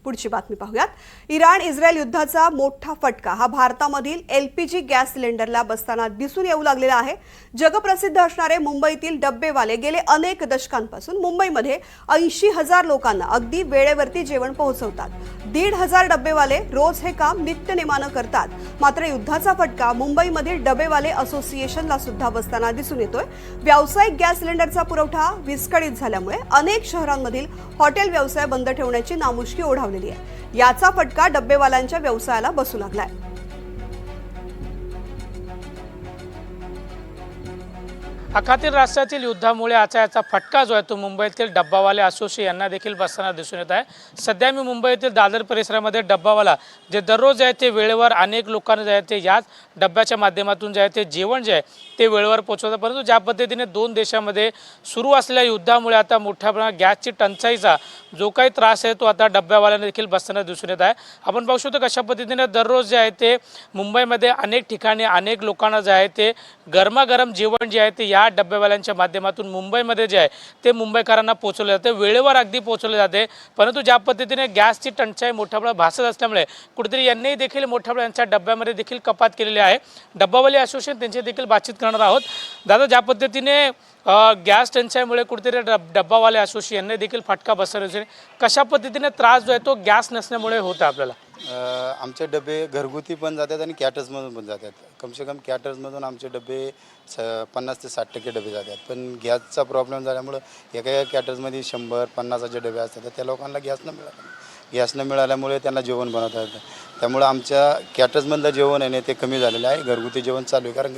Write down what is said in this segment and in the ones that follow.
पुढची बातमी पाहूयात। इराण इस्रायल युद्धाचा मोठा फटका हा भारतामधील एलपीजी गॅस सिलेंडरला बसताना दिसून येऊ लागलेला आहे। जगप्रसिद्ध असणारे मुंबईतील डब्बेवाले गेले अनेक दशकांपासून मुंबईमध्ये 80,000 लोकांना अगदी वेळेवरती जेवण पोहोचवतात। 1,500 डब्बेवाले रोज हे काम नित्यनेमानं करतात। मात्र युद्धाचा फटका मुंबईमधील डब्बेवाले असोसिएशनला सुद्धा बसताना दिसून येतोय। व्यावसायिक गॅस सिलेंडरचा पुरवठा विस्कळीत झाल्यामुळे अनेक शहरांमधील हॉटेल व्यवसाय बंद ठेवण्याची नामुष्की ओढावलेली आहे। याचा फटका डब्बेवाल्यांच्या व्यवसायाला बसू लागलाय। अखातील राष्ट्रातील युद्धामुळे याचा फटका जो आहे तो मुंबईतील डब्बावाले असोसिएशन यांना देखील बसताना दिसून येत आहे। सध्या मी मुंबईतील दादर परिसरामध्ये डब्बावाला जे दररोज आहे ते वेळेवर अनेक लोकांना जे आहे ते याच डब्याच्या माध्यमातून जे आहे ते जेवण जे आहे ते वेळेवर पोहोचवतात। परंतु ज्या पद्धतीने दोन देशांमध्ये सुरू असलेल्या युद्धामुळे आता मोठ्या प्रमाणात गॅसची टंचाईचा जो काही त्रास आहे तो आता डब्यावाल्यांना देखील बसताना दिसून येत आहे। आपण पाहू शकतो कशा पद्धतीने दररोज जे आहे ते मुंबईमध्ये अनेक ठिकाणी अनेक लोकांना जे आहे ते गरमागरम जेवण जे आहे ते या डब्यावाल्यांच्या माध्यमातून मुंबईमध्ये जे आहे ते मुंबईकरांना पोहोचवले जाते, वेळेवर अगदी पोहोचवले जाते। परंतु ज्या पद्धतीने गॅसची टंचाई मोठ्या प्रमाणात भासत असल्यामुळे कुठेतरी यांनी देखील मोठ्या प्रमाणात यांच्या डब्यामध्ये देखील कपात केलेली आहे। डब्बावाले असोसिएशन त्यांची देखील बातचीत करणार आहोत। दादा, ज्या पद्धतीने गॅस टंचाईमुळे कुठेतरी डब्बावाले असोसिएशनने देखील फटका बसवला, कशा पद्धतीने त्रास जो आहे तो गॅस नसल्यामुळे होतो आपल्याला? आमचे डबे घरगुती पण जातात आणि कॅटर्समधून पण जातात। कम से कम कॅटर्समधून आमचे डबे 50 ते 60% डबे जातात। पण गॅसचा प्रॉब्लेम झाल्यामुळं एका कॅटर्समध्ये 100-50 असे डबे असतात, तर त्या लोकांना गॅस न मिळाल्यामुळे त्यांना जेवण बनवता येतं। त्यामुळं आमच्या कॅटर्समधलं जेवण आहे ते कमी झालेलं आहे। घरगुती जेवण चालू आहे, कारण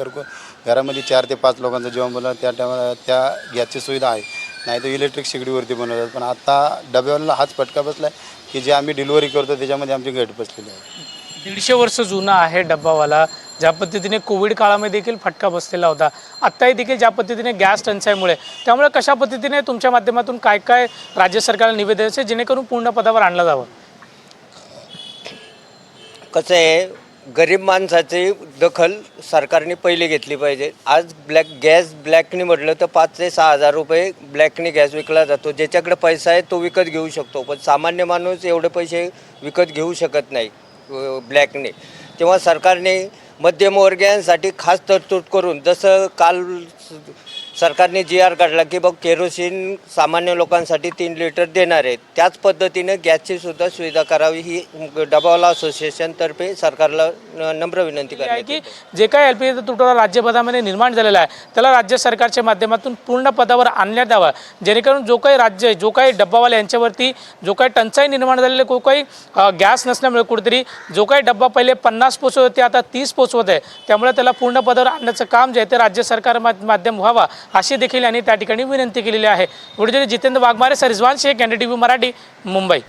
घरामध्ये 4 ते 5 लोकांचं जेवण बनवलं त्या टायमाला त्या गॅसची सुविधा आहे, नाही तर इलेक्ट्रिक शेगडीवरती बनवतात। पण आता डब्यावाला हाच फटका बसला आहे की जे आम्ही डिलिव्हरी करतो त्याच्यामध्ये आमची घट बसलेली आहे। 150 वर्ष जुना आहे डब्बावाला। ज्या पद्धतीने कोविड काळामध्ये देखील फटका बसलेला होता, आत्ताही देखील ज्या पद्धतीने गॅस टंचाईमुळे, त्यामुळे कशा पद्धतीने तुमच्या माध्यमातून काय काय राज्य सरकारला निवेदन असेल जेणेकरून पूर्ण पदावर आणलं जावं? कसं आहे, गरीब माणसाची दखल सरकारने पहिले घेतली पाहिजे। आज गॅस ब्लॅकनी म्हटलं तर 5 ते 6 हजार रुपये ब्लॅकनी गॅस विकला जातो। ज्याच्याकडे पैसा आहे तो विकत घेऊ शकतो, पण सामान्य माणूस एवढे पैसे विकत घेऊ शकत नाही ब्लॅकने। तेव्हा सरकारने मध्यमवर्गीयांसाठी खास तरतूद करून, जसं काल सरकारने GR काढला की बघ केरोसिन सामान्य लोकांसाठी 3 लिटर देणार आहे, त्याच पद्धतीने गॅसची सुद्धा सुविधा करावी ही डब्बावाला असोसिएशनतर्फे सरकारला नम्र विनंती करते की जे काही LPGचा तुटवडा राज्यभरामध्ये निर्माण झालेला आहे त्याला राज्य सरकारच्या माध्यमातून पूर्ण पदावर आणण्यात यावा, जेणेकरून जो काही डब्बावाले यांच्यावरती जो काही टंचाई निर्माण झालेली, को काही गॅस नसल्यामुळे कुठेतरी जो काही डब्बा पहिले 50 पोचवत होते आता 30 पोचवत आहे, त्यामुळे त्याला पूर्ण पदावर आणण्याचं काम जे आहे ते राज्य सरकार माध्यम व्हावा अशी देखील यांनी त्या ठिकाणी विनंती केलेली आहे। Video Jitendra Waghmare, Rizwan Shaikh, NDTV Marathi, Mumbai.